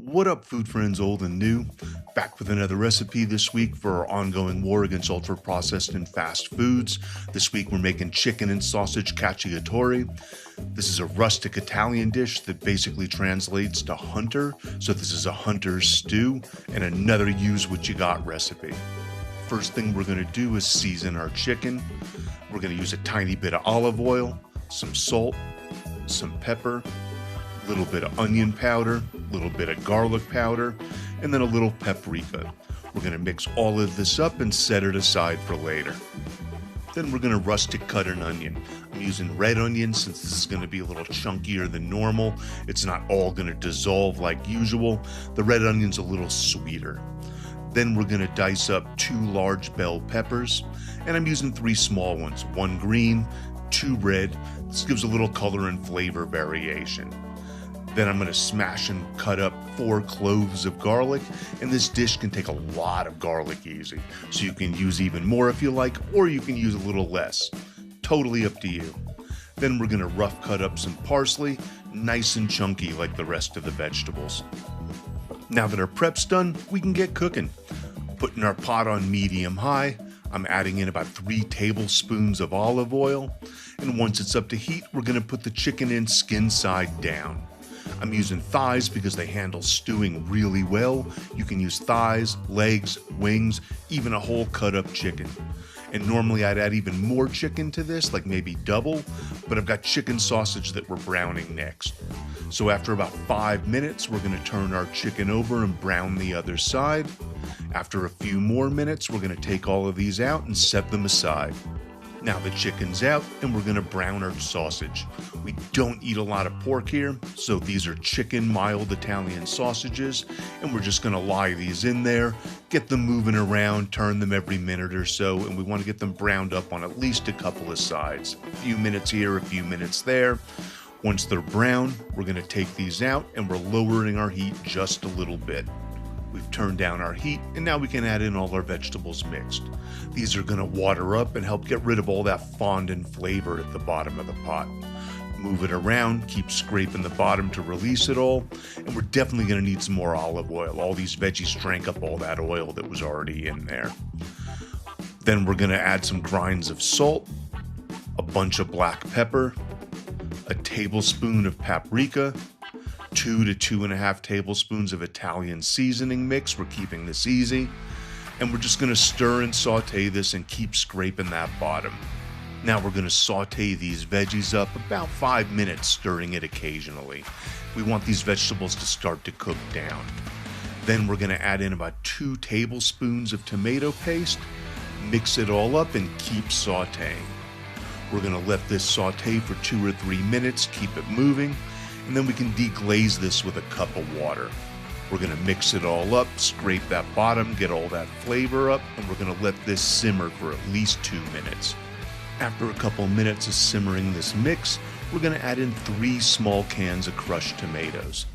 What up, food friends old and new? Back with another recipe this week for our ongoing war against ultra-processed and fast foods. This week we're making chicken and sausage cacciatore. This is a rustic Italian dish that basically translates to hunter, so this is a hunter's stew and another use what you got recipe. First thing we're going to do is season our chicken. We're going to use a tiny bit of olive oil, some salt, some pepper, a little bit of onion powder, a little bit of garlic powder, and then a little paprika. We're going to mix all of this up and set it aside for later. Then we're going to rustic cut an onion. I'm using red onion since this is going to be a little chunkier than normal. It's not all going to dissolve like usual. The red onion's a little sweeter. Then we're going to dice up 2 large bell peppers, and I'm using 3 small ones, 1 green, 2 red. This gives a little color and flavor variation. Then I'm going to smash and cut up 4 cloves of garlic, and this dish can take a lot of garlic easy. So you can use even more if you like, or you can use a little less. Totally up to you. Then we're going to rough cut up some parsley, nice and chunky like the rest of the vegetables. Now that our prep's done, we can get cooking. Putting our pot on medium-high, I'm adding in about 3 tablespoons of olive oil, and once it's up to heat, we're going to put the chicken in skin side down. I'm using thighs because they handle stewing really well. You can use thighs, legs, wings, even a whole cut up chicken. And normally I'd add even more chicken to this, like maybe double, but I've got chicken sausage that we're browning next. So after about 5 minutes, we're going to turn our chicken over and brown the other side. After a few more minutes, we're going to take all of these out and set them aside. Now the chicken's out and we're going to brown our sausage. We don't eat a lot of pork here, so these are chicken mild Italian sausages, and we're just going to lie these in there, get them moving around, turn them every minute or so, and we want to get them browned up on at least a couple of sides. A few minutes here, a few minutes there. Once they're brown, we're going to take these out and we're lowering our heat just a little bit. We've turned down our heat, and now we can add in all our vegetables mixed. These are going to water up and help get rid of all that fondant flavor at the bottom of the pot. Move it around, keep scraping the bottom to release it all, and we're definitely going to need some more olive oil. All these veggies drank up all that oil that was already in there. Then we're going to add some grinds of salt, a bunch of black pepper, a tablespoon of paprika, 2 to 2.5 tablespoons of Italian seasoning mix. We're keeping this easy. And we're just going to stir and saute this and keep scraping that bottom. Now we're going to saute these veggies up about 5 minutes, stirring it occasionally. We want these vegetables to start to cook down. Then we're going to add in about 2 tablespoons of tomato paste, mix it all up and keep sauteing. We're going to let this saute for 2 or 3 minutes, keep it moving, and then we can deglaze this with a cup of water. We're going to mix it all up, scrape that bottom, get all that flavor up, and we're going to let this simmer for at least 2 minutes. After a couple minutes of simmering this mix, we're going to add in 3 small cans of crushed tomatoes.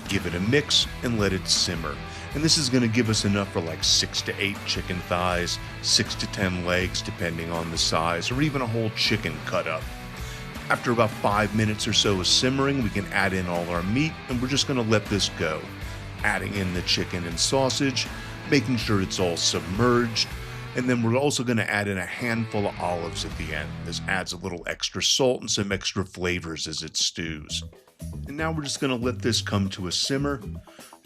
Give it a mix and let it simmer. And this is going to give us enough for like 6 to 8 chicken thighs, 6 to 10 legs depending on the size, or even a whole chicken cut up. After about 5 minutes or so of simmering, we can add in all our meat, and we're just going to let this go. Adding in the chicken and sausage, making sure it's all submerged, and then we're also going to add in a handful of olives at the end. This adds a little extra salt and some extra flavors as it stews. And now we're just going to let this come to a simmer,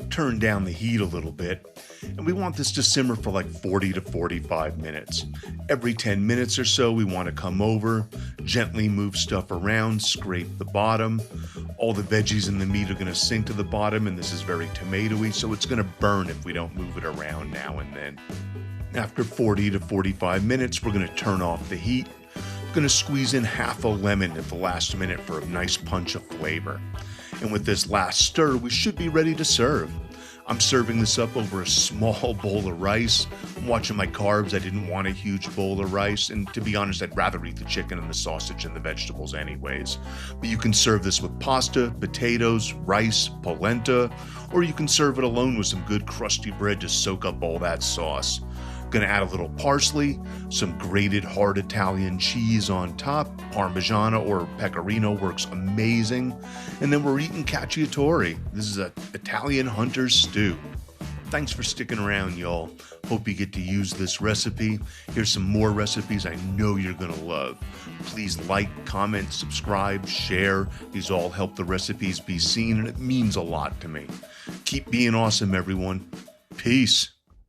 turn down the heat a little bit, and we want this to simmer for like 40 to 45 minutes. Every 10 minutes or so, we want to come over, gently move stuff around, scrape the bottom. All the veggies and the meat are going to sink to the bottom, and this is very tomatoey, so it's going to burn if we don't move it around now and then. After 40 to 45 minutes, we're going to turn off the heat. We're going to squeeze in half a lemon at the last minute for a nice punch of flavor. And with this last stir, we should be ready to serve. I'm serving this up over a small bowl of rice. I'm watching my carbs. I didn't want a huge bowl of rice, and to be honest, I'd rather eat the chicken and the sausage and the vegetables anyways. But you can serve this with pasta, potatoes, rice, polenta, or you can serve it alone with some good crusty bread to soak up all that sauce. Gonna add a little parsley, some grated hard Italian cheese on top. Parmigiano or pecorino works amazing. And then we're eating cacciatore. This is an Italian hunter's stew. Thanks for sticking around, y'all. Hope you get to use this recipe. Here's some more recipes I know you're gonna love. Please like, comment, subscribe, share. These all help the recipes be seen, and it means a lot to me. Keep being awesome, everyone. Peace.